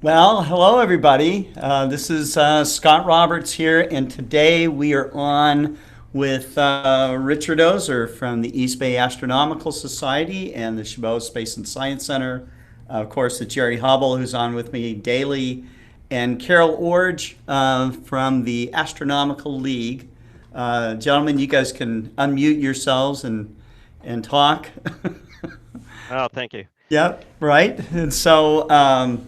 Well, hello everybody. This is Scott Roberts here, and today we are on with Richard Ozer from the East Bay Astronomical Society and the Chabot Space and Science Center. Of course, it's Jerry Hubble who's on with me daily, and Carol Orge from the Astronomical League. Gentlemen, you guys can unmute yourselves and talk. Oh, thank you. Yep, right. And so.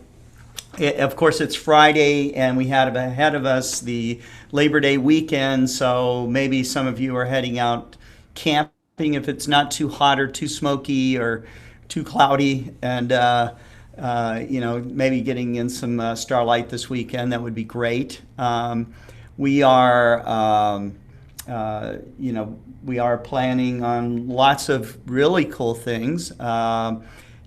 Of course, it's Friday, and we had ahead of us the Labor Day weekend, so maybe some of you are heading out camping if it's not too hot or too smoky or too cloudy, and maybe getting in some starlight this weekend. That would be great. We are, we are planning on lots of really cool things.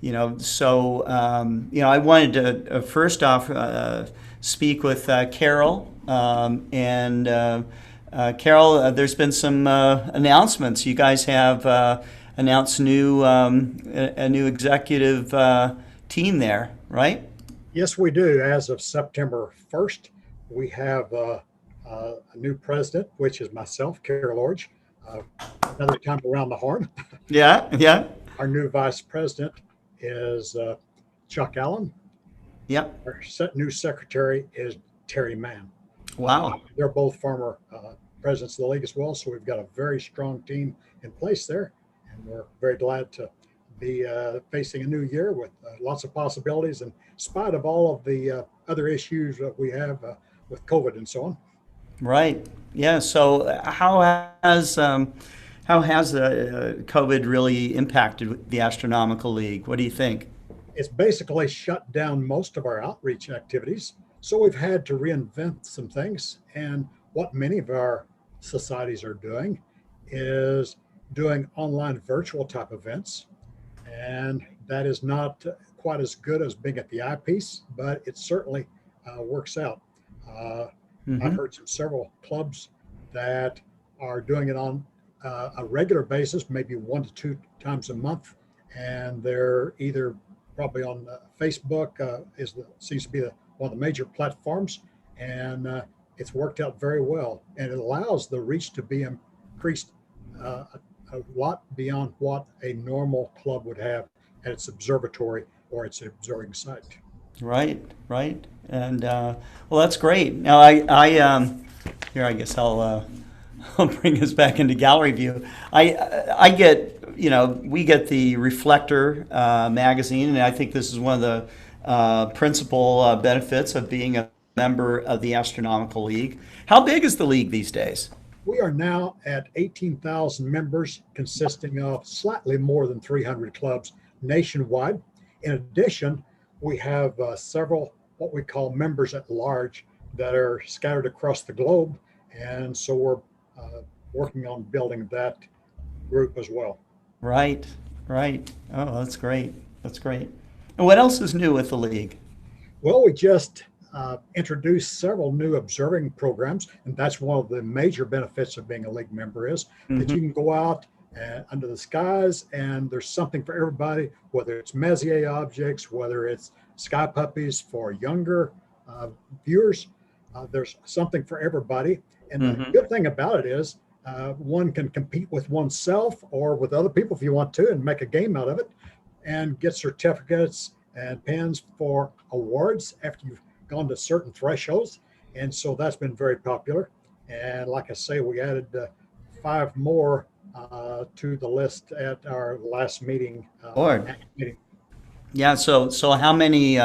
I wanted to first off speak with Carol. Carol, there's been some announcements. You guys have announced a new executive team there, right? Yes, we do. As of September 1st, we have a new president, which is myself, Carol Orge. Another time around the horn. Yeah, yeah. Our new vice president is Chuck Allen. Yep. Our new secretary is Terry Mann. Wow. They're both former presidents of the league as well, so we've got a very strong team in place there, and we're very glad to be facing a new year with lots of possibilities in spite of all of the other issues that we have with COVID and so on. Right. Yeah. So how has COVID really impacted the Astronomical League? What do you think? It's basically shut down most of our outreach activities. So we've had to reinvent some things. And what many of our societies are doing is doing online virtual type events. And that is not quite as good as being at the eyepiece, but it certainly works out. I've heard several clubs that are doing it on a regular basis, maybe 1 to 2 times a month, and they're either probably on Facebook seems to be one of the major platforms, and it's worked out very well, and it allows the reach to be increased a lot beyond what a normal club would have at its observatory or its observing site. Right, right, and well, that's great. Now, here, I guess I'll bring us back into gallery view. I get, we get the Reflector magazine, and I think this is one of the principal benefits of being a member of the Astronomical League. How big is the league these days? We are now at 18,000 members, consisting of slightly more than 300 clubs nationwide. In addition, we have several what we call members at large that are scattered across the globe, and so we're working on building that group as well. Right, right. Oh, that's great. That's great. And what else is new with the league? Well, we just introduced several new observing programs, and that's one of the major benefits of being a league member is that you can go out under the skies, and there's something for everybody, whether it's Messier objects, whether it's sky puppies for younger viewers. There's something for everybody. And the good thing about it is one can compete with oneself or with other people if you want to and make a game out of it and get certificates and pins for awards after you've gone to certain thresholds. And so that's been very popular. And like I say, we added 5 more to the list at our last meeting. Yeah. So how many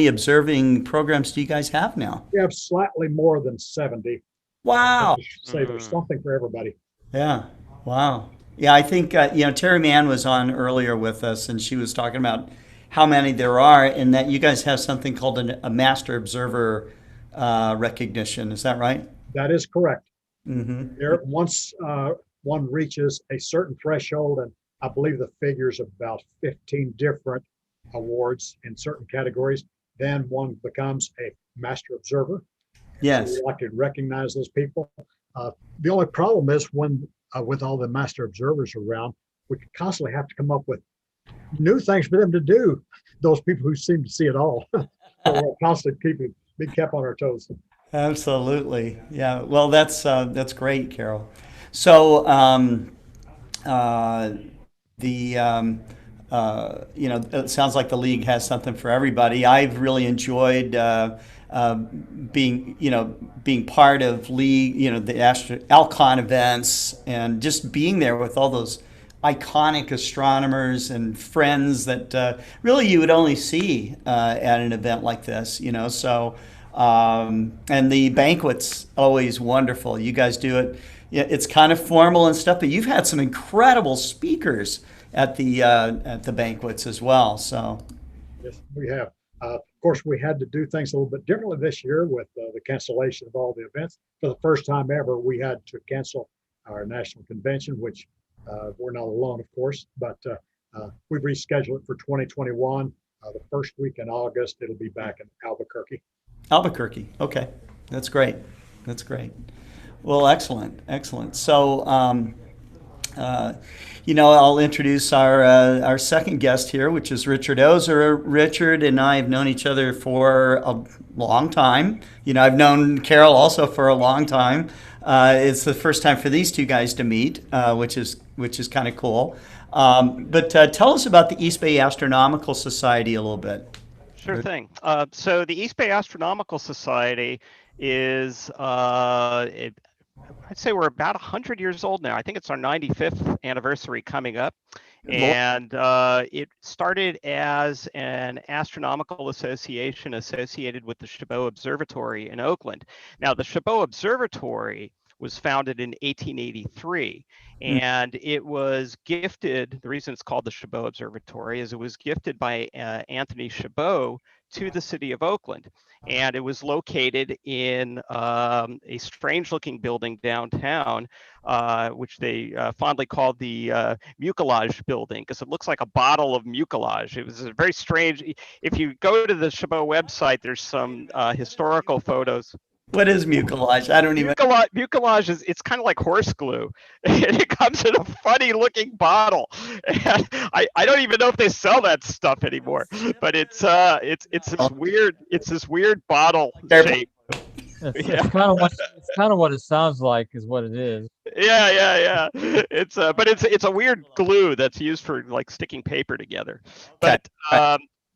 observing programs do you guys have now? We have slightly more than 70. Wow. Say there's something for everybody. Yeah. Wow. Yeah, I think Terry Mann was on earlier with us, and she was talking about how many there are, and that you guys have something called a master observer recognition. Is that right? That is correct. Once one reaches a certain threshold, and I believe the figure's about 15 different awards in certain categories, then one becomes a master observer. Yes. So we like to recognize those people. The only problem is when, with all the master observers around, we constantly have to come up with new things for them to do. Those people who seem to see it all. So we're constantly be kept on our toes. Absolutely. Yeah. Well, that's great, Carol. So, uh, the it sounds like the league has something for everybody. I've really enjoyed being being part of league, the Alcon events, and just being there with all those iconic astronomers and friends that really you would only see at an event like this. So and the banquet's always wonderful. You guys do it. Yeah, it's kind of formal and stuff, but you've had some incredible speakers at the banquets as well. So Yes, we have. Of course, we had to do things a little bit differently this year with the cancellation of all the events. For the first time ever, we had to cancel our national convention, which we're not alone, of course, but we've rescheduled it for 2021. The first week in August, it'll be back in Albuquerque. Albuquerque, okay, that's great. That's great. Well, excellent, excellent. So. Uh, I'll introduce our second guest here, which is Richard Ozer. Richard and I have known each other for a long time. I've known Carol also for a long time. It's the first time for these two guys to meet, which is kind of cool. But tell us about the East Bay Astronomical Society a little bit. Sure thing. So the East Bay Astronomical Society is, I'd say we're about 100 years old now. I think it's our 95th anniversary coming up. And it started as an astronomical association associated with the Chabot Observatory in Oakland. Now, the Chabot Observatory was founded in 1883, and it was gifted. The reason it's called the Chabot Observatory is it was gifted by Anthony Chabot to the city of Oakland, and it was located in a strange-looking building downtown, which they fondly called the mucilage building, because it looks like a bottle of mucilage. It was a very strange. If you go to the Chabot website, there's some historical photos. What is mucilage? I don't even. Mucilage is, it's kind of like horse glue. And it comes in a funny looking bottle. And I don't even know if they sell that stuff anymore. But it's this weird bottle shape. It's kind of what it sounds like, is what it is. Yeah. It's a weird glue that's used for like sticking paper together. But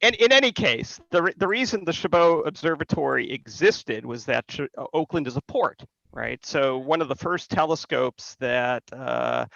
and in any case, the reason the Chabot Observatory existed was that Oakland is a port, right? So one of the first telescopes that the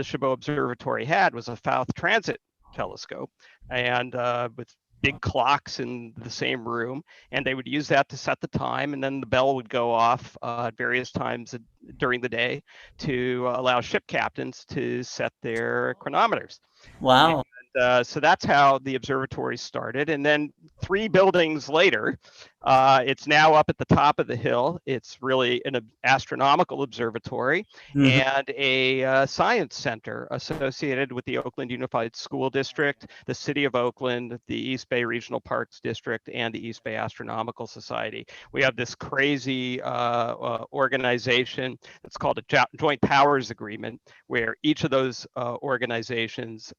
Chabot Observatory had was a South Transit telescope, and with big clocks in the same room, and they would use that to set the time, and then the bell would go off at various times during the day to allow ship captains to set their chronometers. Wow. And so that's how the observatory started. And then 3 buildings later, it's now up at the top of the hill. It's really an astronomical observatory and a science center associated with the Oakland Unified School District, the City of Oakland, the East Bay Regional Parks District, and the East Bay Astronomical Society. We have this crazy organization that's called a Joint Powers Agreement, where each of those organizations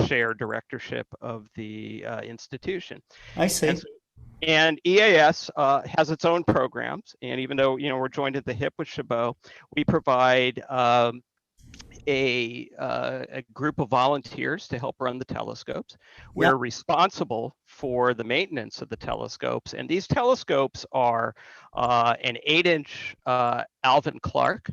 share directorship of the institution. I see. And EAS has its own programs, and even though we're joined at the hip with Chabot, we provide a group of volunteers to help run the telescopes. We're responsible for the maintenance of the telescopes, and these telescopes are an 8-inch Alvin Clark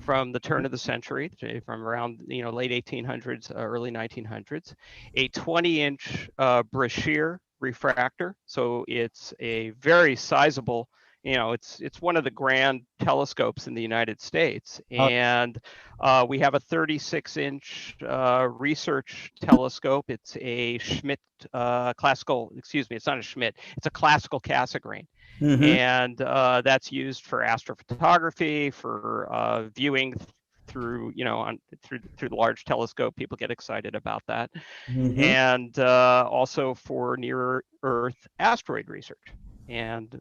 from the turn of the century, from around late 1800s, early 1900s, a 20-inch Brashear refractor. So it's a very sizable, it's one of the grand telescopes in the United States. And we have a 36-inch research telescope. It's a Schmidt classical, it's not a Schmidt, it's a classical Cassegrain. And that's used for astrophotography, for viewing through through the large telescope. People get excited about that. And also for near Earth asteroid research. And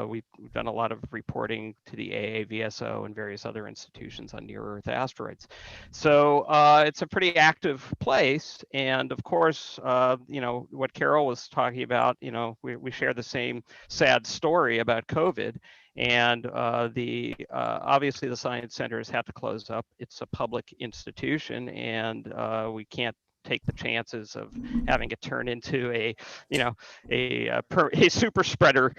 we've done a lot of reporting to the AAVSO and various other institutions on near-Earth asteroids. So it's a pretty active place. And of course, you know, what Carol was talking about, you know, we share the same sad story about COVID. And obviously the Science Center has had to close up. It's a public institution, and we can't take the chances of having it turn into a, you know, a super spreader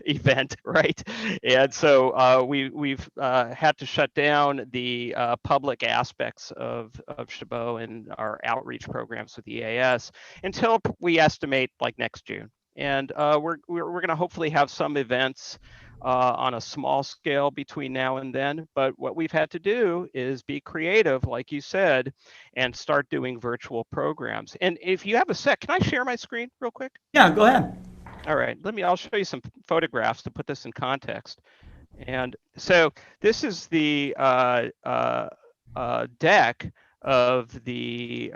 event, right? And so we've had to shut down the public aspects of Chabot and our outreach programs with EAS until we estimate like next June. And we're going to hopefully have some events on a small scale between now and then. But what we've had to do is be creative, like you said, and start doing virtual programs. And if you have a sec, can I share my screen real quick? Yeah, go ahead. All right, I'll show you some photographs to put this in context. And so this is the deck of the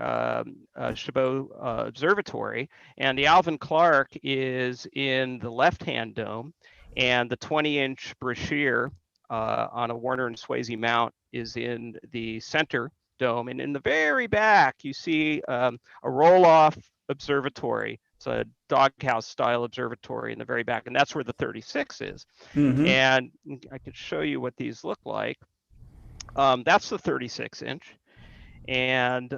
Chabot Observatory, and the Alvin Clark is in the left-hand dome, and the 20-inch Brashear on a Warner and Swayze mount is in the center dome, and in the very back you see a roll-off observatory. It's a doghouse style observatory in the very back, and that's where the 36 is. Mm-hmm. And I could show you what these look like. That's the 36-inch. And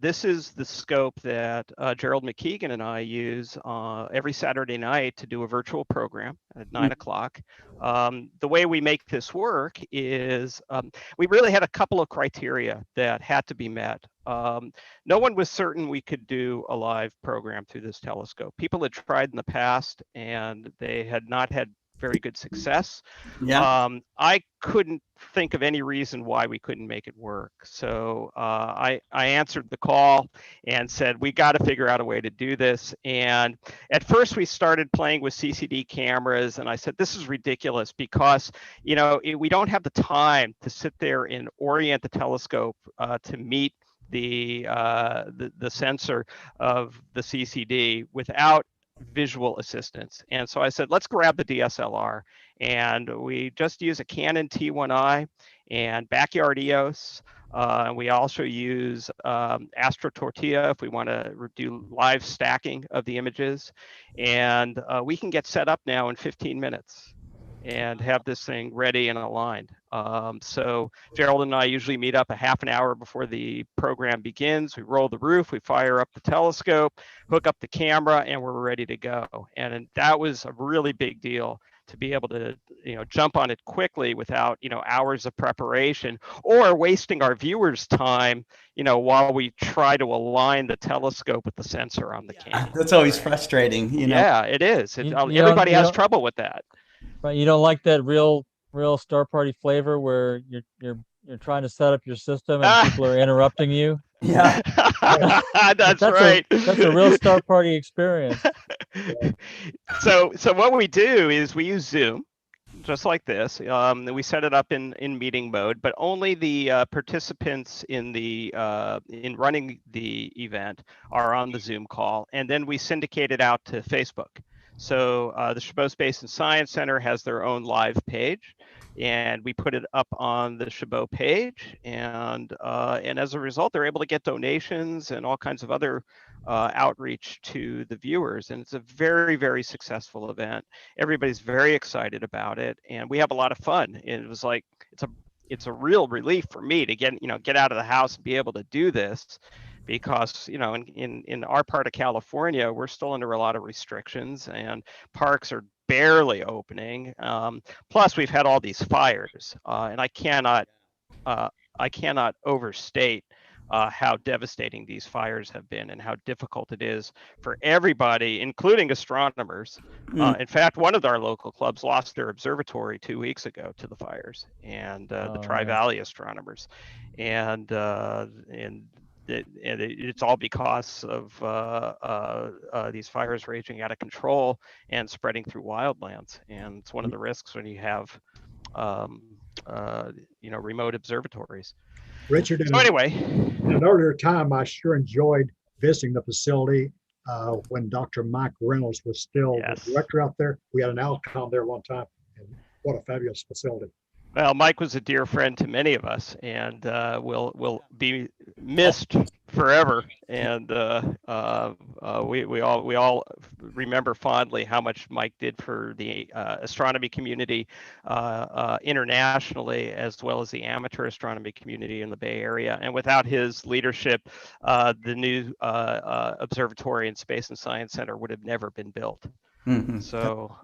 this is the scope that Gerald McKeegan and I use every Saturday night to do a virtual program at 9 o'clock. The way we make this work is we really had a couple of criteria that had to be met. No one was certain we could do a live program through this telescope. People had tried in the past and they had not had very good success. Yeah. I couldn't think of any reason why we couldn't make it work. So I answered the call and said, we got to figure out a way to do this. And at first we started playing with CCD cameras, and I said, this is ridiculous because, you know, we don't have the time to sit there and orient the telescope to meet the sensor of the CCD without visual assistance. And so I said, let's grab the DSLR, and we just use a Canon T1i and backyard EOS. We also use Astro Tortilla if we want to do live stacking of the images. And we can get set up now in 15 minutes and have this thing ready and aligned. So Gerald and I usually meet up a half an hour before the program begins. We roll the roof, we fire up the telescope, hook up the camera, and we're ready to go. And that was a really big deal to be able to, you know, jump on it quickly without, you know, hours of preparation or wasting our viewers' time, you know, while we try to align the telescope with the sensor on the camera. That's always frustrating, you know. Yeah, it is. Everybody has trouble with that. Right, you don't like that real Star Party flavor where you're trying to set up your system and people are interrupting you. Yeah. That's right. That's a real Star Party experience. So what we do is we use Zoom, just like this. We set it up in meeting mode, but only the participants in running the event are on the Zoom call, and then we syndicate it out to Facebook. So the Chabot Space and Science Center has their own live page, and we put it up on the Chabot page, and as a result, they're able to get donations and all kinds of other outreach to the viewers. And it's a very, very successful event. Everybody's very excited about it, and we have a lot of fun. And it was like it's a real relief for me to get out of the house and be able to do this. Because, you know, in our part of California, we're still under a lot of restrictions and parks are barely opening. Plus, we've had all these fires, and I cannot overstate how devastating these fires have been and how difficult it is for everybody, including astronomers. In fact, one of our local clubs lost their observatory 2 weeks ago to the fires, and the Tri-Valley astronomers, and it's all because of these fires raging out of control and spreading through wildlands. And it's one of the risks when you have, remote observatories. Richard, so anyway, in an earlier time, I sure enjoyed visiting the facility when Dr. Mike Reynolds was still Yes. the director out there. We had an outcome there one time, and what a fabulous facility. Well, Mike was a dear friend to many of us, and will be missed forever. And we all remember fondly how much Mike did for the astronomy community internationally, as well as the amateur astronomy community in the Bay Area. And without his leadership, the new observatory and Space and Science Center would have never been built. Mm-hmm. So.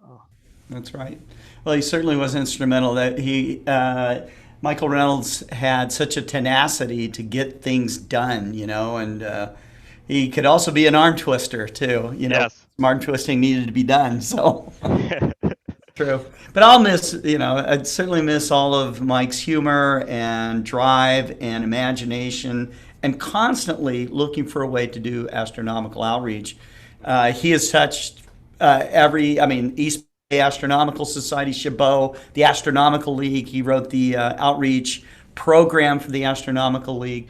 That's right. Well, he certainly was instrumental. That Michael Reynolds had such a tenacity to get things done, and he could also be an arm twister too. Yes. Arm twisting needed to be done. So true. But I'd certainly miss all of Mike's humor and drive and imagination, and constantly looking for a way to do astronomical outreach. He has touched East Astronomical Society, Chabot, the Astronomical League. He wrote the outreach program for the Astronomical League.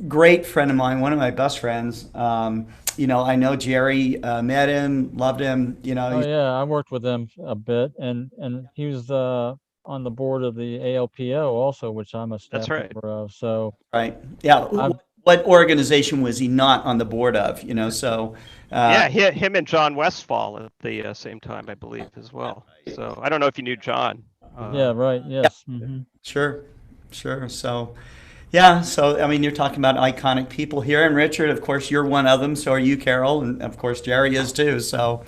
Great friend of mine, one of my best friends. I know Jerry, met him, loved him. Oh yeah, I worked with him a bit, and he was on the board of the ALPO also, which I'm a staff That's right. member of. So right, yeah. What organization was he not on the board of? So. Yeah, him and John Westfall at the same time, I believe, as well. So I don't know if you knew John. Yeah, right. Yes. Mm-hmm. Sure. So, yeah. So, you're talking about iconic people here. And Richard, of course, you're one of them. So are you, Carol. And, of course, Jerry is too. So,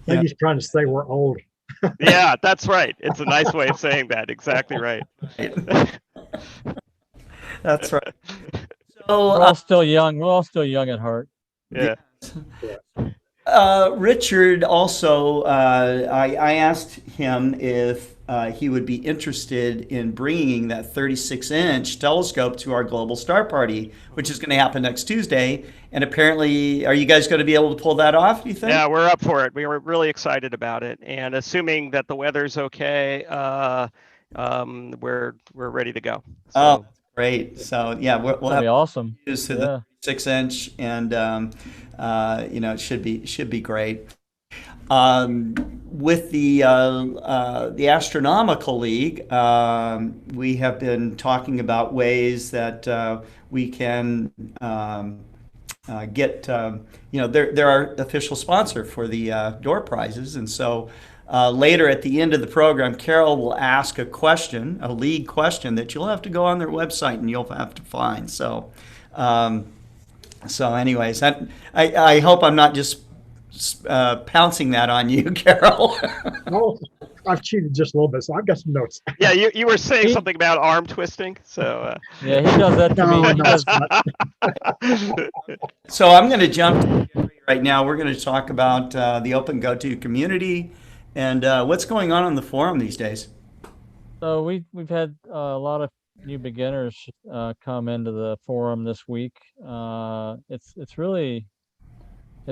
I think he's trying to say we're old. Yeah, that's right. It's a nice way of saying that. Exactly right. That's right. So, we're all still young. We're all still young at heart. Yeah. Richard also, I asked him if he would be interested in bringing that 36-inch telescope to our global star party, which is going to happen next Tuesday. And apparently, are you guys going to be able to pull that off, do you think? Yeah, we're up for it. We were really excited about it. And assuming that the weather's okay, we're ready to go. So. Oh, great. So, yeah, we'll That'd have be awesome. use to the 6-inch, and it should be great. With the Astronomical League, we have been talking about ways that we can get. They're our official sponsor for the door prizes, and so. Later at the end of the program, Carol will ask a question, a league question that you'll have to go on their website and you'll have to find. So, anyways, I hope I'm not just pouncing that on you, Carol. No, I've cheated just a little bit, so I've got some notes. Yeah, you were saying something about arm twisting, so. Yeah, he does that to me. So I'm going to jump to Jerry right now. We're going to talk about the OpenGOTO community and what's going on the forum these days. So we've had a lot of new beginners come into the forum this week. It's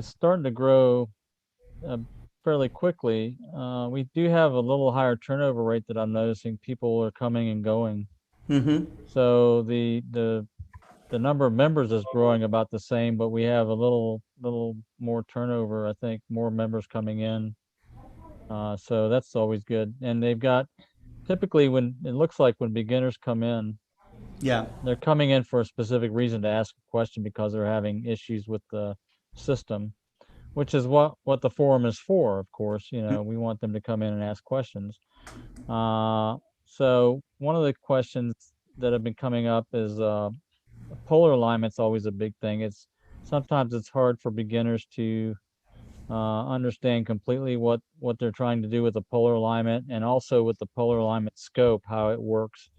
starting to grow fairly quickly. We do have a little higher turnover rate that I'm noticing. People are coming and going. Mm-hmm. So the number of members is growing about the same, but we have a little more turnover. I think more members coming in. So that's always good. And they've got typically when it looks like when beginners come in, yeah, they're coming in for a specific reason to ask a question because they're having issues with the system, which is what the forum is for. Of course, we want them to come in and ask questions. So one of the questions that have been coming up is polar alignment's always a big thing. Sometimes it's hard for beginners to understand completely what they're trying to do with the polar alignment, and also with the polar alignment scope, how it works,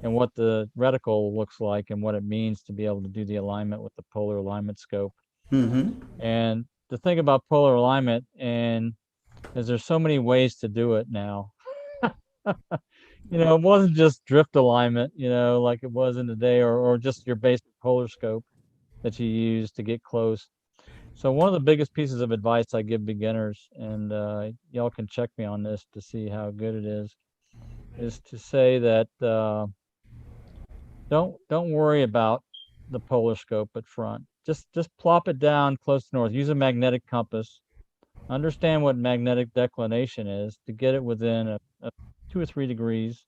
and what the reticle looks like, and what it means to be able to do the alignment with the polar alignment scope. Mm-hmm. And the thing about polar alignment is there's so many ways to do it now. It wasn't just drift alignment, like it was in the day, or just your basic polar scope that you use to get close. So one of the biggest pieces of advice I give beginners, and y'all can check me on this to see how good it is to say that don't worry about the polar scope at front. just plop it down close to north. Use a magnetic compass. Understand what magnetic declination is to get it within a 2 or 3 degrees.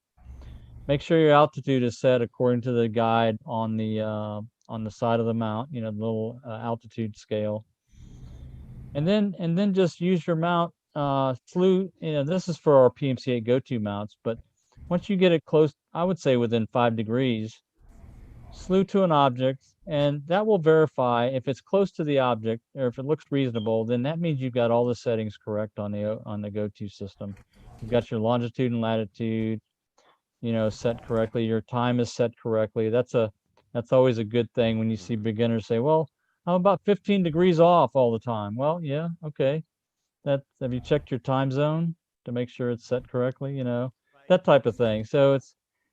Make sure your altitude is set according to the guide on the side of the mount, the little altitude scale. And then just use your mount slew. This is for our PMC8 go-to mounts, but once you get it close, I would say within 5 degrees, slew to an object, and that will verify if it's close to the object or if it looks reasonable. Then that means you've got all the settings correct on the go-to system. You've got your longitude and latitude, set correctly. Your time is set correctly. That's always a good thing when you see beginners say, "Well, I'm about 15 degrees off all the time." Well, yeah, okay. Have you checked your time zone to make sure it's set correctly? That type of thing. So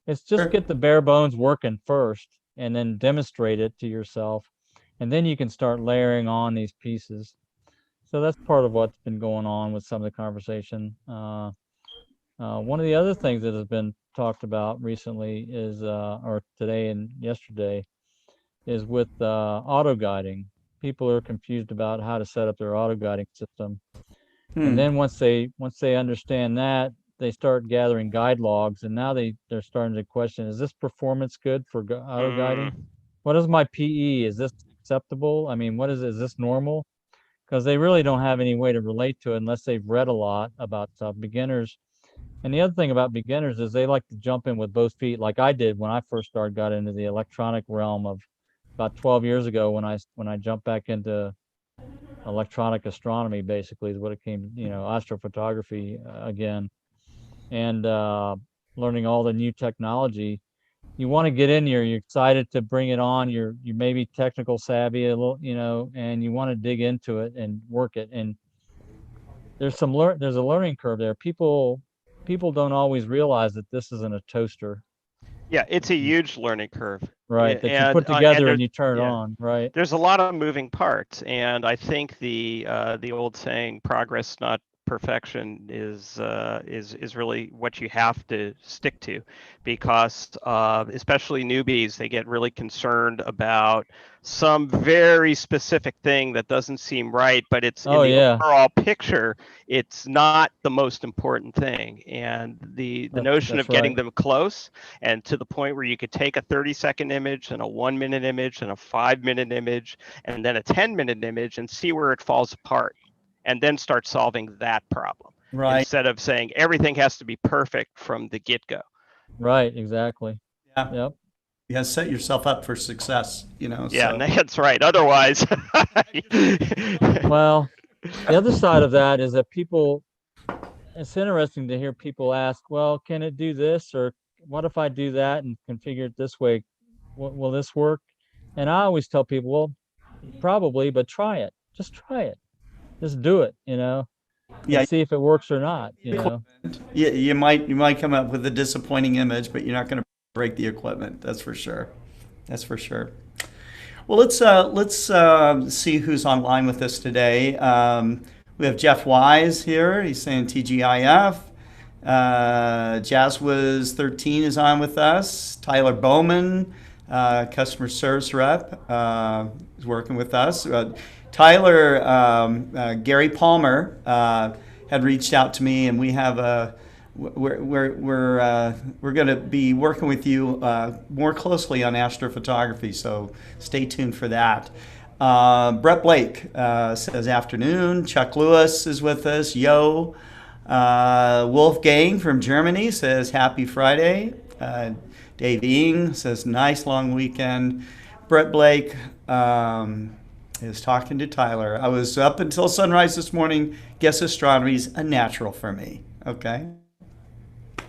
it's just get the bare bones working first, and then demonstrate it to yourself, and then you can start layering on these pieces. So that's part of what's been going on with some of the conversation. One of the other things that has been talked about recently is, or today and yesterday, is with auto guiding. People are confused about how to set up their auto guiding system. And then once they understand that, they start gathering guide logs, and now they're starting to question, is this performance good for auto guiding? What is my PE? Is this acceptable? I mean, is this normal? Because they really don't have any way to relate to it unless they've read a lot about beginners. And the other thing about beginners is they like to jump in with both feet, like I did when I first got into the electronic realm of about 12 years ago, when I jumped back into electronic astronomy, basically is what it came, astrophotography again, and learning all the new technology. You want to get in here, you're excited to bring it on, you may be technical savvy a little, and you want to dig into it and work it. And there's a learning curve there. People don't always realize that this isn't a toaster. Yeah, it's a huge learning curve. Right, that you put together and you turn it on, right? There's a lot of moving parts, and I think the old saying, "Progress, not perfection," is really what you have to stick to, because especially newbies, they get really concerned about some very specific thing that doesn't seem right, but it's in the overall picture, it's not the most important thing. And the notion of getting them close and to the point where you could take a 30-second image and a 1-minute image and a 5-minute image and then a 10-minute image and see where it falls apart, and then start solving that problem, instead of saying everything has to be perfect from the get-go. Right, exactly. Yeah. Yep. You have to set yourself up for success, Yeah, so. that's right. Otherwise. Well, the other side of that is that it's interesting to hear people ask, well, can it do this? Or what if I do that and configure it this way? Will this work? And I always tell people, well, probably, but try it. Just try it. Just do it, and see if it works or not, You might come up with a disappointing image, but you're not going to break the equipment. That's for sure. Well, let's see who's online with us today. We have Jeff Wise here. He's saying TGIF. Jazzwiz 13 is on with us. Tyler Bowman, customer service rep, is working with us. Tyler, Gary Palmer had reached out to me, and we have we're going to be working with you more closely on astrophotography, so stay tuned for that. Brett Blake says afternoon. Chuck Lewis is with us. Yo. Wolfgang from Germany says happy Friday. Dave Ing says nice long weekend. Brett Blake is talking to Tyler. I was up until sunrise this morning. Guess astronomy's a natural for me. Okay.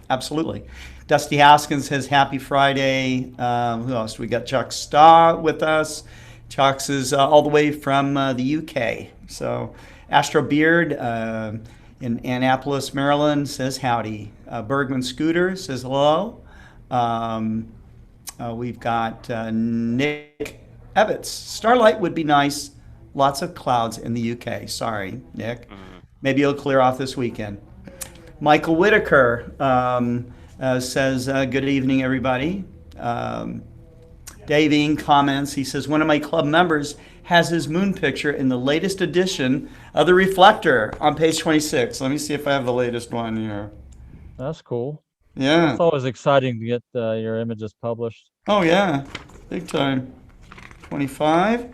Absolutely. Dusty Haskins says happy Friday. Who else? We got Chuck Staw with us. Chuck's is all the way from the UK. So Astro Beard in Annapolis, Maryland says howdy. Bergman Scooter says hello. We've got Nick Ebbets. Starlight would be nice. Lots of clouds in the UK. Sorry, Nick. Maybe it'll clear off this weekend. Michael Whitaker says, good evening, everybody. Davine comments, he says, one of my club members has his moon picture in the latest edition of the Reflector on page 26. Let me see if I have the latest one here. That's cool. Yeah. It's always exciting to get your images published. Oh, yeah. Big time. 25.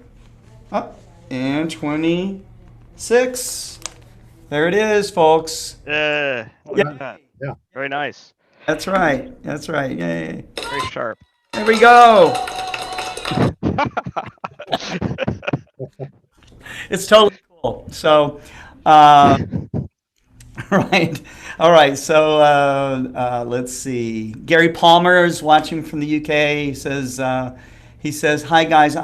Oh, and 26. There it is, folks. Look at that. Yeah. Very nice. That's right. That's right. Yay. Very sharp. There we go. It's totally cool. So, right. All right. So let's see. Gary Palmer is watching from the UK. He says, "Hi guys.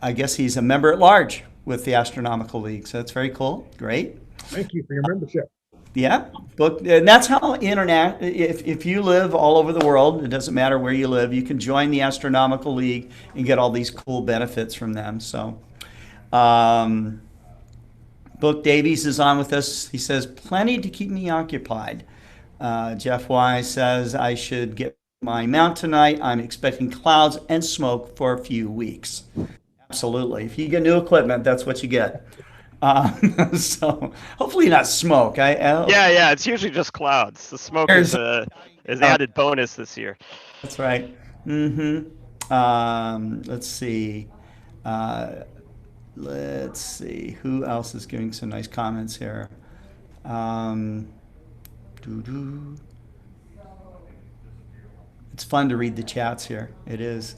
I guess he's a member at large with the Astronomical League. So that's very cool. Great. Thank you for your membership. Yeah, book, and that's how if you live all over the world, it doesn't matter where you live, you can join the Astronomical League and get all these cool benefits from them. So, Book Davies is on with us. He says, plenty to keep me occupied. Jeff Wise says, I should get my mount tonight. I'm expecting clouds and smoke for a few weeks. Absolutely. If you get new equipment, that's what you get. So hopefully not smoke. Yeah, it's usually just clouds. The smoke is added bonus this year. That's right. Let's see. Let's see. Who else is giving some nice comments here? It's fun to read the chats here. It is.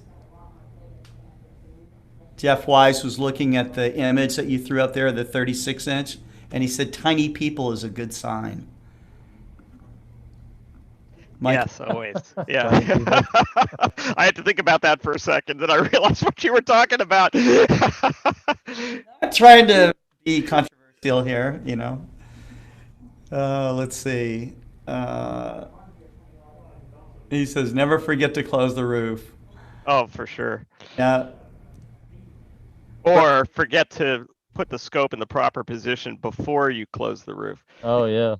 Jeff Wise was looking at the image that you threw up there, the 36-inch, and he said tiny people is a good sign. Mike? Yes, always. Yeah. I had to think about that for a second, then I realized what you were talking about. I'm trying to be controversial here, you know. Let's see. He says, never forget to close the roof. Oh, for sure. Yeah. Or forget to put the scope in the proper position before you close the roof. Oh yeah,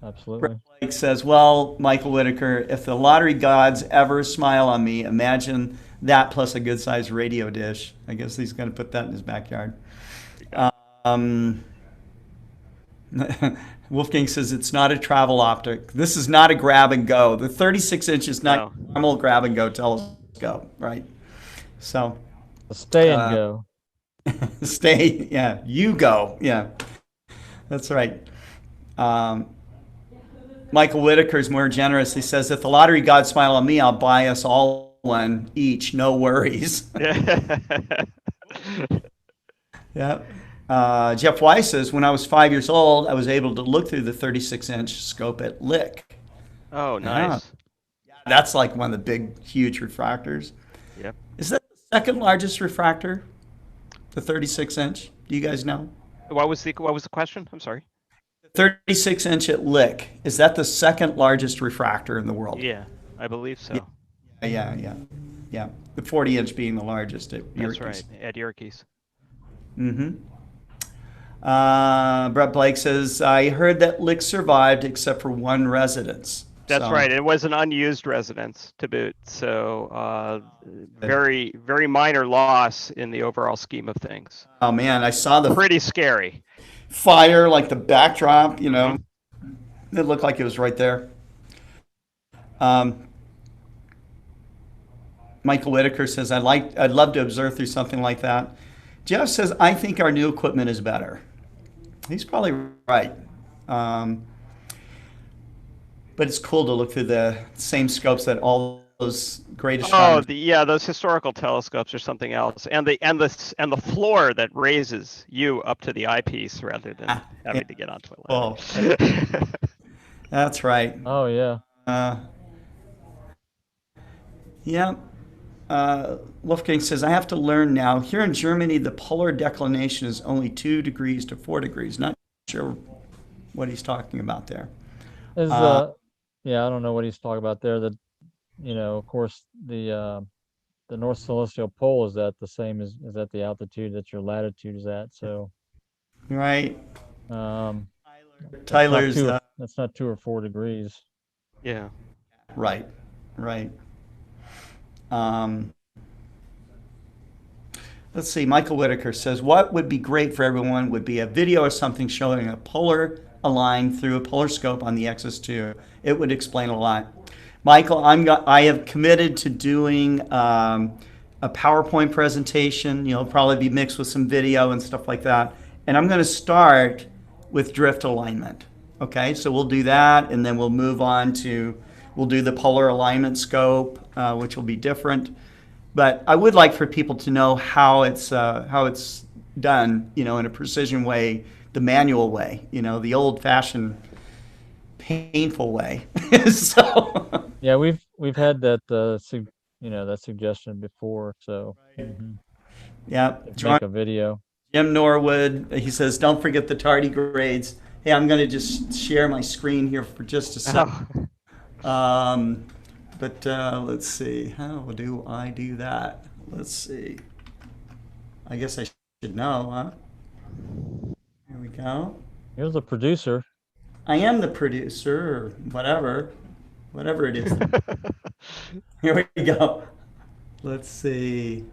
absolutely. Blake says, well, Michael Whitaker, if the lottery gods ever smile on me, imagine that plus a good-sized radio dish. I guess he's going to put that in his backyard. Wolfgang says it's not a travel optic. This is not a grab and go. The 36-inch is not a normal grab and go telescope, right? So A stay and go. Stay, yeah, you go, yeah, that's right. Michael Whitaker is more generous. He says, if the lottery gods smile on me, I'll buy us all one each, no worries. Yeah. Jeff Weiss says, when I was 5 years old, I was able to look through the 36-inch scope at Lick. Oh, nice. Yeah, that's like one of the big, huge refractors. Yep. Is that the second largest refractor? The 36-inch? Do you guys know? What was the question? I'm sorry. 36-inch at Lick. Is that the second largest refractor in the world? Yeah, I believe so. Yeah. The 40-inch being the largest at Yerkes. That's right, at Yerkes. Brett Blake says, I heard that Lick survived except for one residence. That's right. It was an unused residence to boot. So very, very minor loss in the overall scheme of things. Oh, man, I saw the pretty scary fire, like the backdrop, you know. It looked like it was right there. Michael Whitaker says, I'd love to observe through something like that. Jeff says, I think our new equipment is better. He's probably right. But it's cool to look through the same scopes that all those great astronomers. Those historical telescopes or something else, and the floor that raises you up to the eyepiece rather than having to get onto it. Oh, that's right. Oh yeah. Wolfgang says, I have to learn now. Here in Germany, the polar declination is only 2 degrees to 4 degrees. Not sure what he's talking about there. I don't know what he's talking about there. Of course, the North Celestial Pole is at the same is at the altitude that your latitude is at. So, right. Tyler's that's not 2 or 4 degrees. Yeah. Right. Um, let's see, Michael Whitaker says, what would be great for everyone would be a video or something showing a polar align through a polar scope on the Xs2. It would explain a lot. Michael, I have committed to doing a PowerPoint presentation. You know, probably be mixed with some video and stuff like that. And I'm going to start with drift alignment. Okay, so we'll do that, and then we'll move on to, we'll do the polar alignment scope, which will be different. But I would like for people to know how it's done, you know, in a precision way, the manual way, you know, the old-fashioned, painful way. So Yeah, we've had that that suggestion before. So yeah, make a video. Jim Norwood, he says, don't forget the tardigrades. Hey, I'm going to just share my screen here for just a second. Oh. But let's see, how do I do that? Let's see. I guess I should know, huh? Here we go. Here's the producer. I am the producer, or whatever it is. Here we go. Let's see.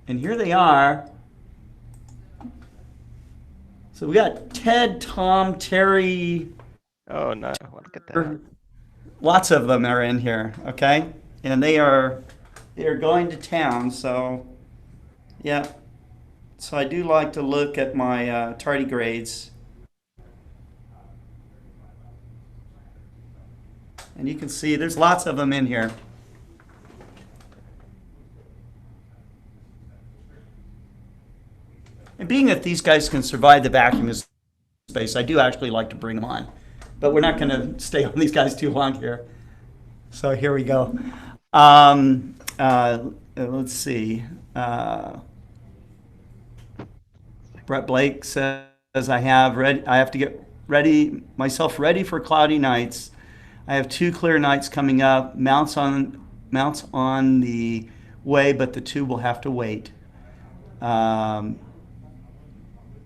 And here they are. So we got Ted, Tom, Terry. Oh no, look at that. Lots of them are in here, okay? And they are going to town, so yeah. So I do like to look at my tardigrades. And you can see there's lots of them in here. And being that these guys can survive the vacuum of space, I do actually like to bring them on. But we're not going to stay on these guys too long here. So here we go. Let's see. Brett Blake says, I have to get myself ready for cloudy nights. I have 2 clear nights coming up. Mounts on the way, but the 2 will have to wait.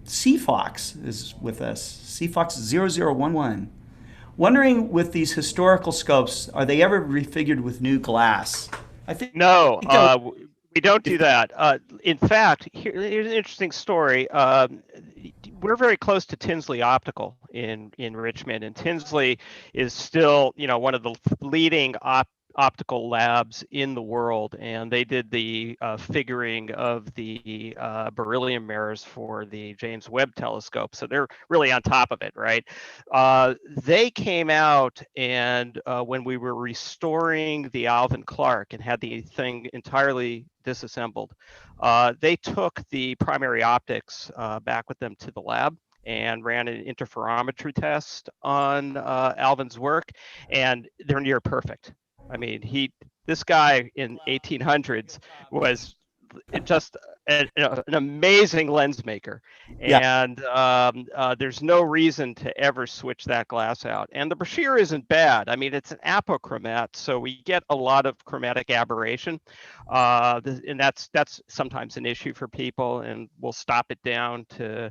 Sea Fox is with us. Sea Fox 0011. Wondering, with these historical scopes, are they ever refigured with new glass? I think no, we don't do that. In fact, here's an interesting story. We're very close to Tinsley Optical in Richmond, and Tinsley is still, one of the leading optical labs in the world, and they did the figuring of the beryllium mirrors for the James Webb Telescope, so they're really on top of it, right? They came out, and when we were restoring the Alvin Clark and had the thing entirely disassembled, they took the primary optics back with them to the lab and ran an interferometry test on Alvin's work, and they're near perfect. I mean, this guy in 1800s was just an amazing lens maker, and there's no reason to ever switch that glass out. And the brochure isn't bad. I mean, it's an apochromat, so we get a lot of chromatic aberration, and that's sometimes an issue for people, and we'll stop it down to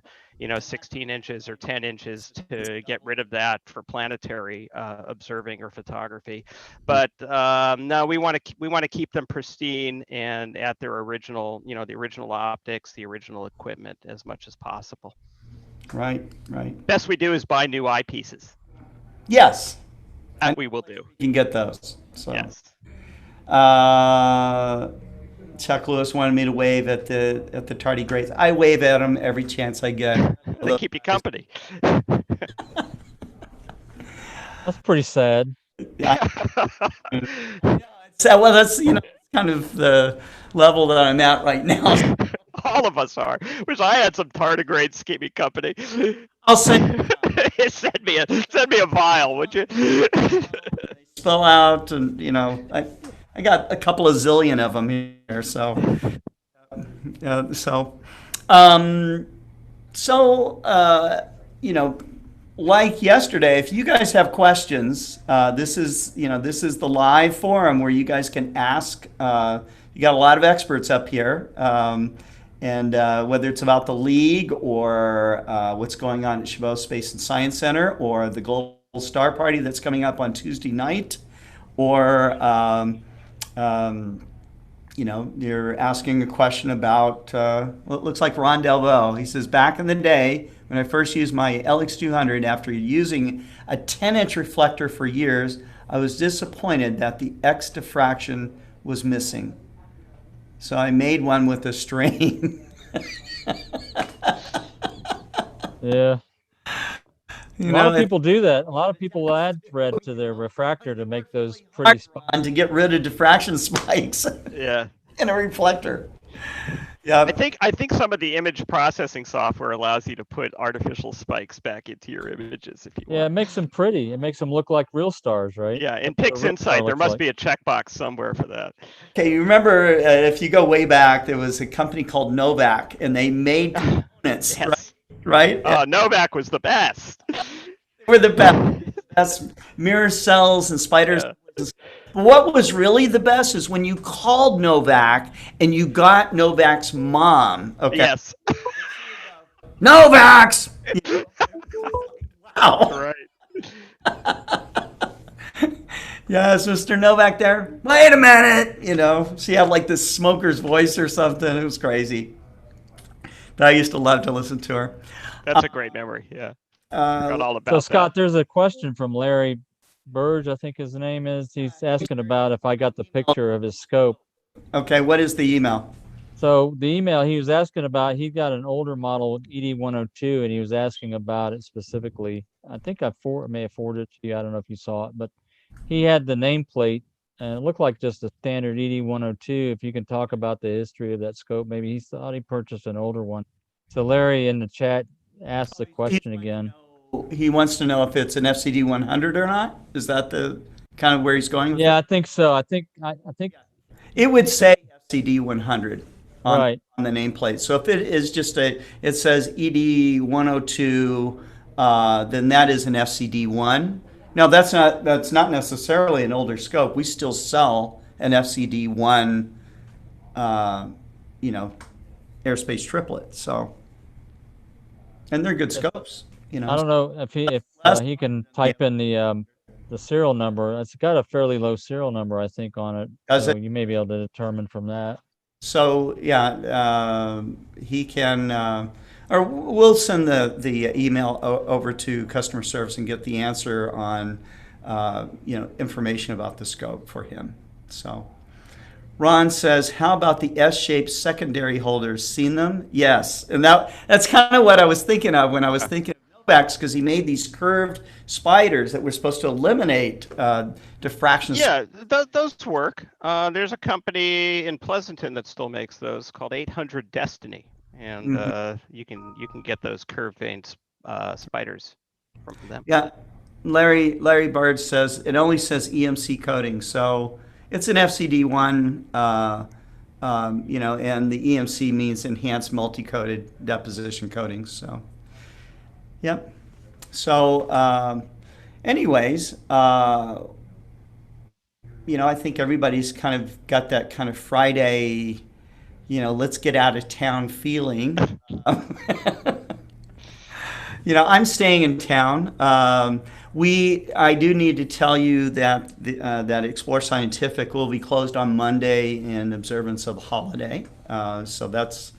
16 inches or 10 inches to get rid of that for planetary observing or photography. But no, we want to keep them pristine and at their original, the original optics, the original equipment as much as possible. Right. Best we do is buy new eyepieces. Yes. That we will do. You can get those. So. Yes. Chuck Lewis wanted me to wave at the tardigrades. I wave at them every chance I get. They keep you company. That's pretty sad. Yeah. Well, that's kind of the level that I'm at right now. All of us are. Wish I had some tardigrades to keep me company. I'll send send me a vial, would you? Spell out, and I got a couple of zillion of them here, like yesterday, if you guys have questions, this is the live forum where you guys can ask. You got a lot of experts up here, and whether it's about the league or what's going on at Chabot Space and Science Center, or the Global Star Party that's coming up on Tuesday night, or you're asking a question about, well, it looks like Ron Delvaux. He says, back in the day, when I first used my LX200 after using a 10-inch reflector for years, I was disappointed that the X diffraction was missing. So I made one with a strain. Yeah. A You lot know, of people do that. A lot of people add thread to their refractor to make those pretty hard spots. to get rid of diffraction spikes Yeah. in a reflector. Yeah. I think some of the image processing software allows you to put artificial spikes back into your images if you Yeah, it want. makes them pretty. It makes them look like real stars, right? Yeah, in That's what a real star PixInsight, there looks must like. be a checkbox somewhere for that. Okay, you remember if you go way back, there was a company called Novak, and they made components, Yes. right? And Novak was the best. they were the best mirror cells and spiders. Yeah. But what was really the best is when you called Novak and you got Novak's mom. Okay, Yes. Novak's. Wow. Right. Yes, Mr. Novak there. Wait a minute. She had like this smoker's voice or something. It was crazy. But I used to love to listen to her. That's a great memory. Yeah. Forgot all about So Scott, that. there's a question from Larry Burge, I think his name is. He's asking about if I got the picture of his scope. Okay, what is the email? So the email he was asking about, he got an older model ED102, and he was asking about it specifically. I think I may have forwarded it to you. I don't know if you saw it, but he had the nameplate, and it looked like just a standard ED102. If you can talk about the history of that scope, maybe he thought he purchased an older one. So Larry in the chat asked the question again. He wants to know if it's an FCD 100 or not. Is that the kind of where he's going with Yeah, it? I think so. I think It would say FCD 100 on, right. on the nameplate. So if it is just it says ED 102, then that is an FCD 1. Now that's not necessarily an older scope. We still sell an FCD 1, airspace triplet. So, and they're good scopes. I don't know if he can type in the serial number. It's got a fairly low serial number, I think, on it. Does So it? you may be able to determine from that. So yeah, he can, or we'll send the email over to customer service and get the answer on, information about the scope for him. So Ron says, how about the S-shaped secondary holders? Seen them? Yes, and that's kind of what I was thinking of when I was thinking of Novak's, because he made these curved spiders that were supposed to eliminate diffraction. Yeah, those work. There's a company in Pleasanton that still makes those called 800 Destiny, and you can get those curved vein spiders from them. Yeah, Larry Bird says it only says EMC coating, so it's an FCD1, and the EMC means enhanced multi-coated deposition coatings. So, yep. So, anyways, I think everybody's kind of got that kind of Friday, let's get out of town feeling. I'm staying in town. I do need to tell you that that Explore Scientific will be closed on Monday in observance of a holiday. So that's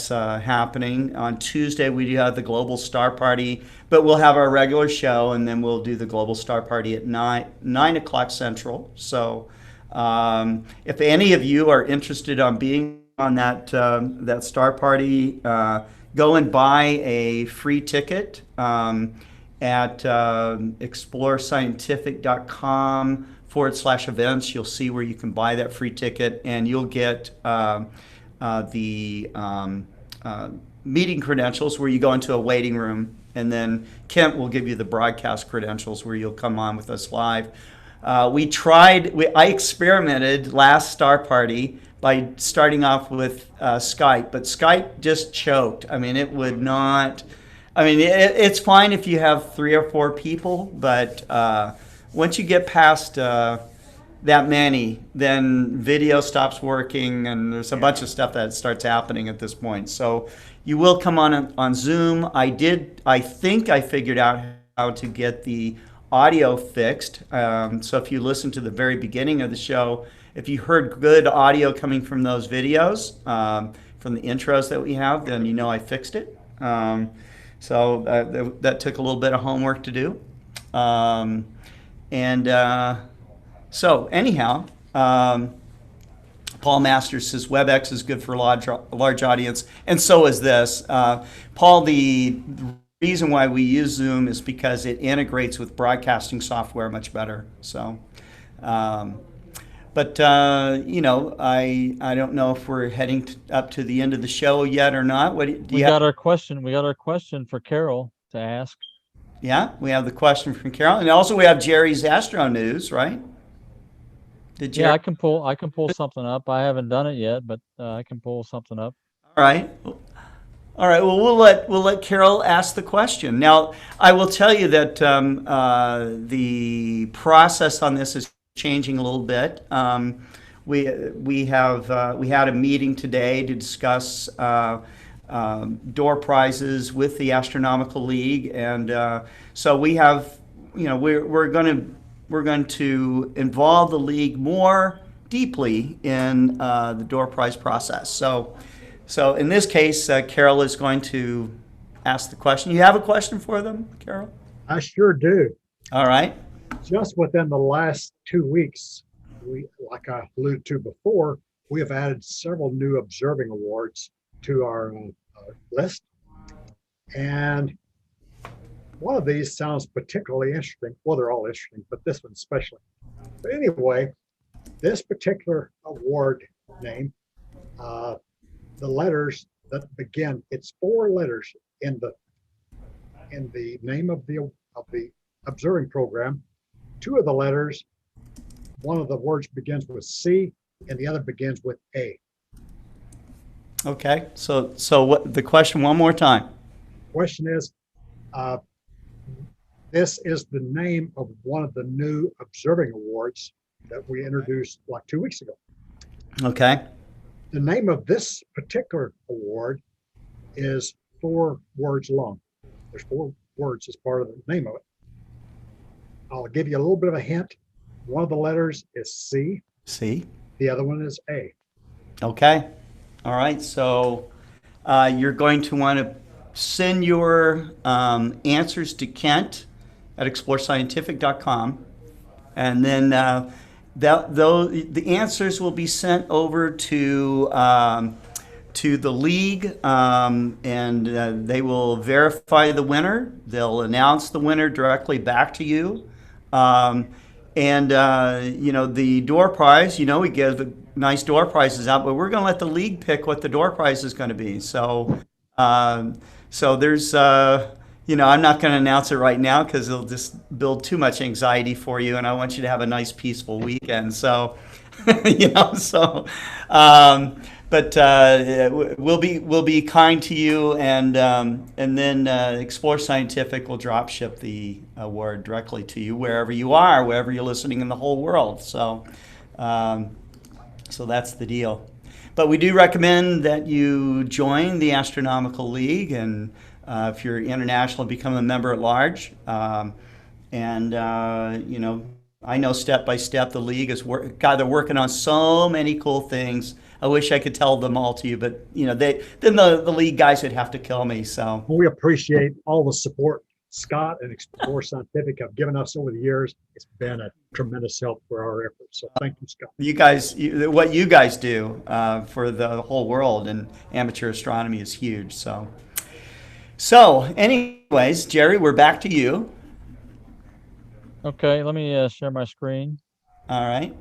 happening. On Tuesday, we do have the Global Star Party, but we'll have our regular show, and then we'll do the Global Star Party at 9 o'clock Central. So if any of you are interested on being on that Star Party, go and buy a free ticket at explorescientific.com/events. You'll see where you can buy that free ticket, and you'll get the meeting credentials where you go into a waiting room, and then Kent will give you the broadcast credentials where you'll come on with us live. I experimented last Star Party by starting off with Skype, but Skype just choked. I mean, it would not. I mean, it's fine if you have 3 or 4 people, but once you get past that many, then video stops working, and there's a bunch of stuff that starts happening at this point. So you will come on Zoom. I think I figured out how to get the audio fixed. So if you listen to the very beginning of the show, if you heard good audio coming from those videos, from the intros that we have, then you know I fixed it. So that took a little bit of homework to do. So anyhow, Paul Masters says WebEx is good for a large audience, and so is this. Paul, the reason why we use Zoom is because it integrates with broadcasting software much better. So, but you know, I don't know if we're heading up to the end of the show yet or not. What do We you got our question. We got our question for Carol to ask. Yeah, we have the question from Carol, and also we have Jerry's Astro News, right? Did Jerry? Yeah, I can pull something up. I haven't done it yet, but I can pull something up. All right. All right. Well, we'll let Carol ask the question. Now, I will tell you that the process on this is changing a little bit. We had a meeting today to discuss door prizes with the Astronomical League, and so we have, you know, we're going to involve the league more deeply in the door prize process. So in this case, Carol is going to ask the question. You have a question for them, Carol? I sure do. All right. Just within the last 2 weeks, like I alluded to before, we have added several new observing awards to our list. And one of these sounds particularly interesting. Well, they're all interesting, but this one especially. But anyway, this particular award name, the letters that begin, it's 4 letters in the name of the observing program. 2 of the letters, one of the words begins with C and the other begins with A. Okay. So what the question one more time? Question is, this is the name of one of the new observing awards that we introduced like 2 weeks ago. Okay. The name of this particular award is 4 words long. There's 4 words as part of the name of it. I'll give you a little bit of a hint. One of the letters is C. C. The other one is A. Okay. All right. So you're going to want to send your answers to Kent at explorescientific.com, and then the answers will be sent over to the league, and they will verify the winner. They'll announce the winner directly back to you. And you know, the door prize, you know, we give nice door prizes out, but we're going to let the league pick what the door prize is going to be. So there's, you know, I'm not going to announce it right now because it'll just build too much anxiety for you, and I want you to have a nice, peaceful weekend. So, you know, but we'll be kind to you, and then Explore Scientific will drop ship the award directly to you wherever you are, wherever you're listening in the whole world. So that's the deal. But we do recommend that you join the Astronomical League, and if you're international, become a member at large. And you know, I know step by step the league is they're working on so many cool things. I wish I could tell them all to you, but you know, then the league guys would have to kill me. So we appreciate all the support Scott and Explore Scientific have given us over the years. It's been a tremendous help for our efforts. So thank you, Scott. You guys, what you guys do for the whole world and amateur astronomy is huge. So anyways, Jerry, we're back to you. Okay, let me share my screen. All right.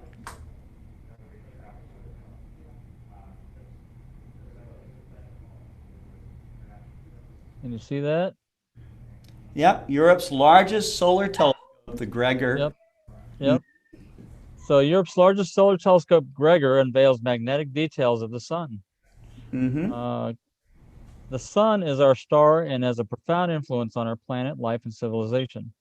Can you see that? Yep, Europe's largest solar telescope, the Gregor. Yep. So Europe's largest solar telescope, Gregor, unveils magnetic details of the sun. Mm-hmm. The sun is our star and has a profound influence on our planet, life, and civilization.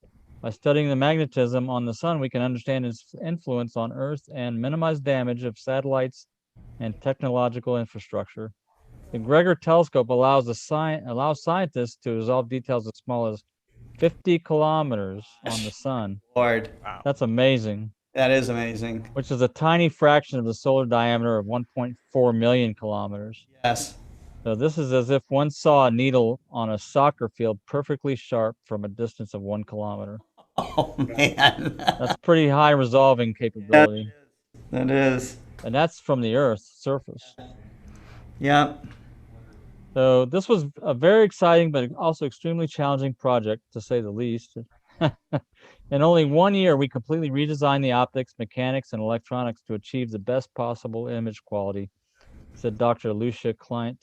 By studying the magnetism on the sun, we can understand its influence on Earth and minimize damage of satellites and technological infrastructure. The Gregor telescope allows scientists to resolve details as small as 50 kilometers on the sun. Lord. Wow. That's amazing. That is amazing. which is a tiny fraction of the solar diameter of 1.4 million kilometers. Yes. So this is as if one saw a needle on a soccer field perfectly sharp from a distance of 1 kilometer. Oh man. That's pretty high resolving Yeah, capability. that is. And that's from the Earth's surface. Yeah. So this was a very exciting, but also extremely challenging project, to say the least. In only 1 year, we completely redesigned the optics, mechanics, and electronics to achieve the best possible image quality, said Dr. Lucia Kleint,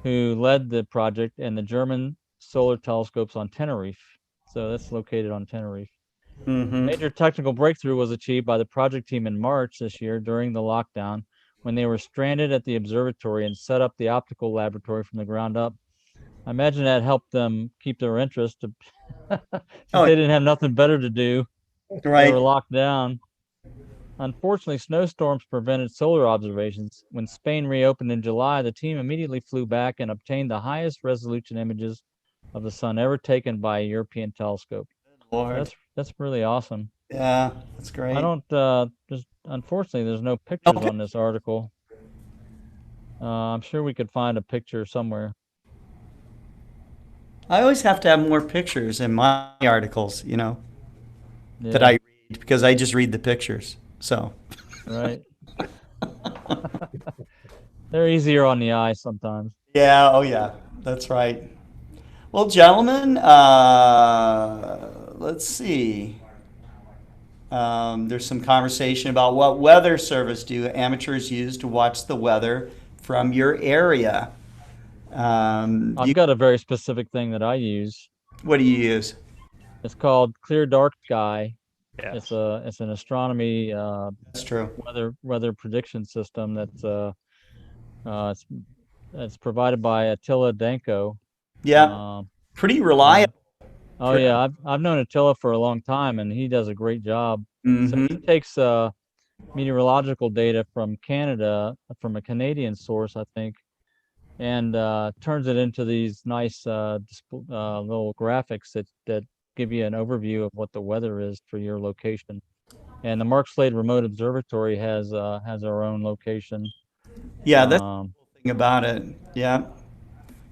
who led the project and the German solar telescopes on Tenerife. So that's located on Tenerife. Mm-hmm. Major technical breakthrough was achieved by the project team in March this year during the lockdown, when they were stranded at the observatory and set up the optical laboratory from the ground up. I imagine that helped them keep their interest since Oh, they didn't have nothing better to do. They right. were locked down. Unfortunately, snowstorms prevented solar observations. When Spain reopened in July, the team immediately flew back and obtained the highest resolution images of the sun ever taken by a European telescope. So Lord. that's really awesome. Yeah, that's great. I don't unfortunately there's no pictures on this article. I'm sure we could find a picture somewhere. I always have to have more pictures in my articles, that Yeah, I read because I just read the pictures. So, right. They're easier on the eye sometimes. yeah, oh yeah, that's right. Well, gentlemen, let's see. There's some conversation about what weather service do amateurs use to watch the weather from your area. I've got a very specific thing that I use. What do you use? It's called Clear Dark Sky. Yes. It's an astronomy That's true. weather prediction system it's provided by Attila Danko. Yeah, pretty And reliable. oh yeah, I've known Attila for a long time, and he does a great job. So he Mm-hmm. takes meteorological data from Canada, from a Canadian source, I think, and turns it into these nice little graphics that give you an overview of what the weather is for your location. And the Mark Slade Remote Observatory has our own location. Yeah, that's Um, the thing about it. Yeah.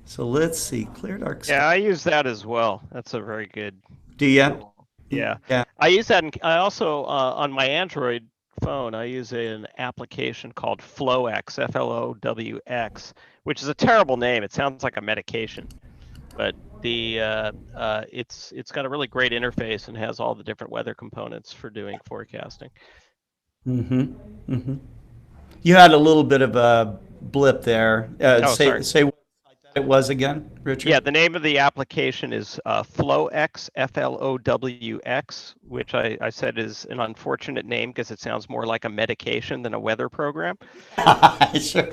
So let's see. Clear dark sky. Yeah, I use that as well. That's a very good Do you? tool. Yeah. Yeah. I use that. I also, on my Android phone, I use an application called FlowX, FLOWX, which is a terrible name. It sounds like a medication, but it's got a really great interface and has all the different weather components for doing forecasting. Mm-hmm. Mm-hmm. You had a little bit of a blip there. Sorry. Say what it was again, Richard. Yeah, the name of the application is FlowX, FLOWX, which I said is an unfortunate name because it sounds more like a medication than a weather program. Sure.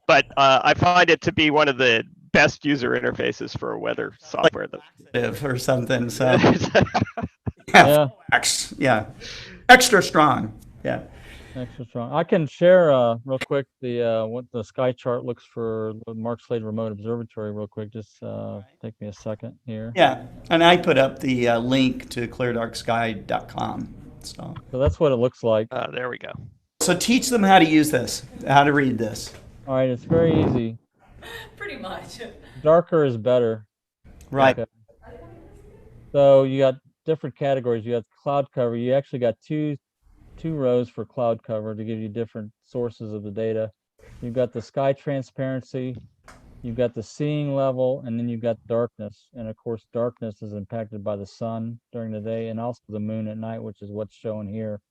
But I find it to be one of the best user interfaces for weather software. Or something. So yeah, yeah, extra strong. Yeah. extra strong. I can share real quick the what the sky chart looks for the Mark Slade Remote Observatory real quick. Just take me a second here. Yeah, and I put up the link to cleardarksky.com. So that's what it looks like. There we go. So teach them how to use this, how to read this. All right, it's very easy. Pretty much. Darker is better. Right. Okay. So you got different categories. You got cloud cover. You actually got two rows for cloud cover to give you different sources of the data. You've got the sky transparency, you've got the seeing level, and then you've got darkness. And of course, darkness is impacted by the sun during the day and also the moon at night, which is what's shown here.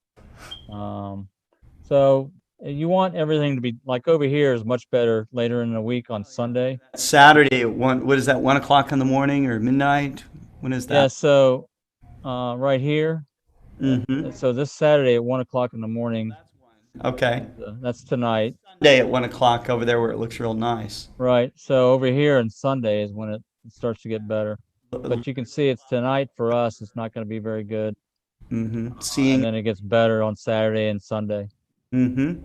So you want everything to be like over here is much better later in the week on Sunday. Saturday at what is that, 1 o'clock in the morning or midnight? When is that? Yeah, so right here. Mm-hmm. So this Saturday at 1 o'clock in the morning. Okay. That's tonight. Sunday at 1 o'clock over there where it looks real nice. Right. So over here on Sunday is when it starts to get better. But you can see it's tonight for us. It's not going to be very good. Mm-hmm. And Seeing. then it gets better on Saturday and Sunday. Mm-hmm.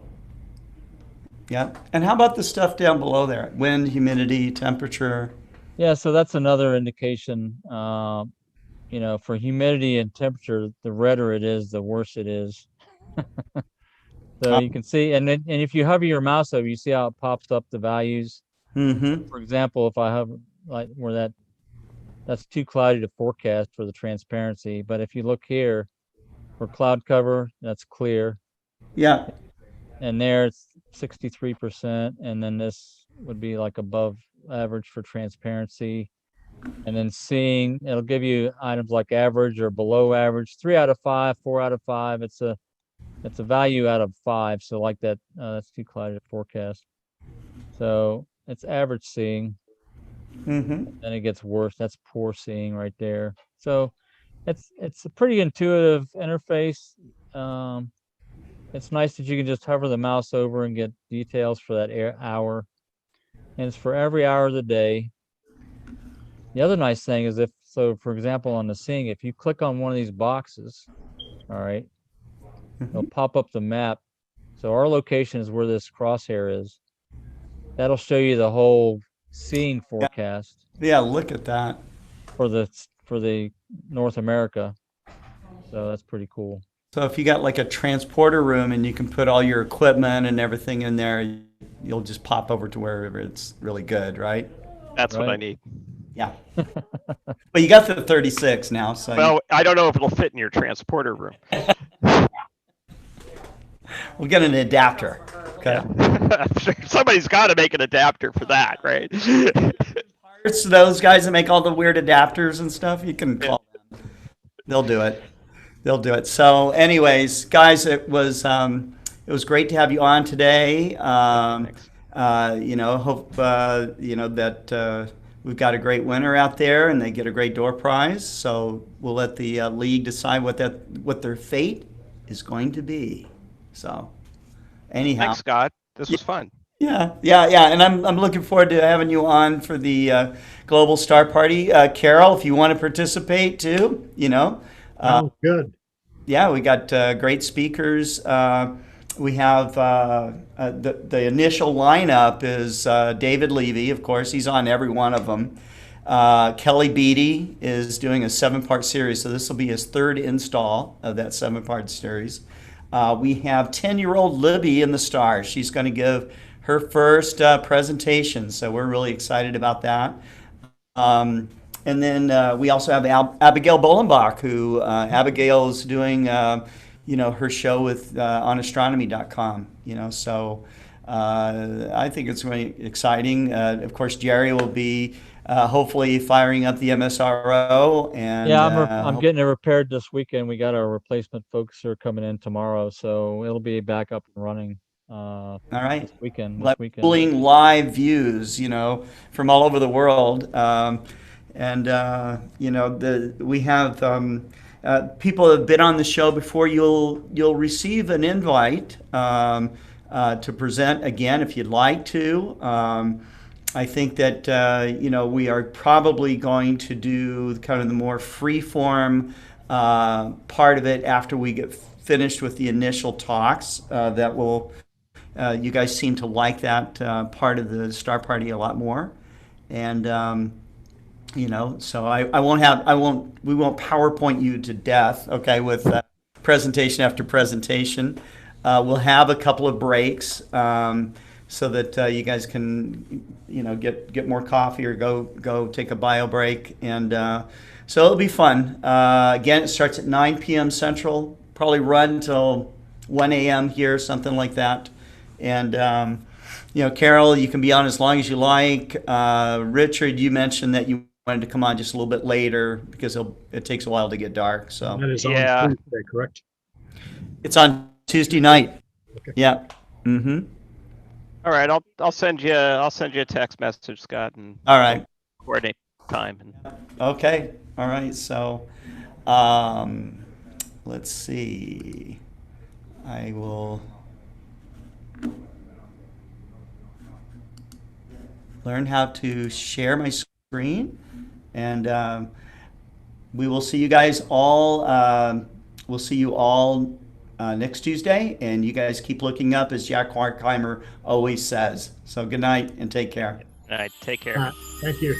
Yeah. And how about the stuff down below there? Wind, humidity, temperature. Yeah. So that's another indication. for humidity and temperature, the redder it is, the worse it is. So you can see, and if you hover your mouse over, you see how it pops up the values. Mm-hmm. For example, if I hover like where that's too cloudy to forecast for the transparency. But if you look here for cloud cover, that's clear. Yeah. And there it's 63%. And then this would be like above average for transparency. And then seeing, it'll give you items like average or below average, 3 out of 5, 4 out of 5. It's a value out of 5. So like that, that's too cloudy to forecast. So it's average seeing. Mm-hmm. Then it gets worse. That's poor seeing right there. So it's a pretty intuitive interface. It's nice that you can just hover the mouse over and get details for that hour. And it's for every hour of the day. The other nice thing is for example, on the seeing, if you click on one of these boxes, all right, it'll pop up the map. So our location is where this crosshair is. That'll show you the whole seeing forecast. Yeah, look at that. For the North America. So that's pretty cool. So if you got like a transporter room and you can put all your equipment and everything in there, you'll just pop over to wherever it's really good, right? That's Right. what I need. Yeah. But you got the 36 now, so Well, I don't know if it'll fit in your transporter room. we'll get an adapter. Okay. I'm sure somebody's got to make an adapter for that, right? It's those guys that make all the weird adapters and stuff. You can call them. They'll do it. They'll do it. So, anyways, guys, it was great to have you on today. Thanks. Hope that we've got a great winner out there, and they get a great door prize. So we'll let the league decide what their fate is going to be. So, anyhow, Thanks, Scott. This was fun. yeah, and I'm looking forward to having you on for the Global Star Party. Carol, if you want to participate too, Sounds good. yeah, we got great speakers. We have the initial lineup is David Levy, of course, he's on every one of them. Kelly Beatty is doing a 7-part series, so this will be his third install of that 7-part series. We have 10-year-old Libby in the Stars. She's going to give her first presentation, so we're really excited about that. And then we also have Abigail Bolenbach, who Abigail is doing, her show with on Astronomy.com. So I think it's really exciting. Of course, Jerry will be hopefully firing up the MSRO. And yeah, I'm getting it repaired this weekend. We got our replacement folks who are coming in tomorrow, so it'll be back up and running. All right. This weekend. Pulling live views, from all over the world. We have people that have been on the show before. You'll receive an invite to present again if you'd like to. I think that we are probably going to do kind of the more free-form part of it after we get finished with the initial talks. That will. You guys seem to like that part of the Star Party a lot more, and so we won't PowerPoint you to death, okay, with presentation after presentation. We'll have a couple of breaks so that you guys can get more coffee or go take a bio break, and so it'll be fun. Again, it starts at 9 p.m. Central, probably run until 1 a.m. here, something like that. And Carol, you can be on as long as you like. Richard, you mentioned that you wanted to come on just a little bit later because it takes a while to get dark. So That is on Yeah. Tuesday, correct? it's on Tuesday night. Okay. Yeah. Mm-hmm. All right, I'll send you a text message, Scott, and All right. coordinate time. And Okay. All right. So let's see. I will learn how to share my screen, and we will see you guys all. We'll see you all next Tuesday, and you guys keep looking up, as Jack Horkheimer always says. So good night and take care. all right, take care. Thank you.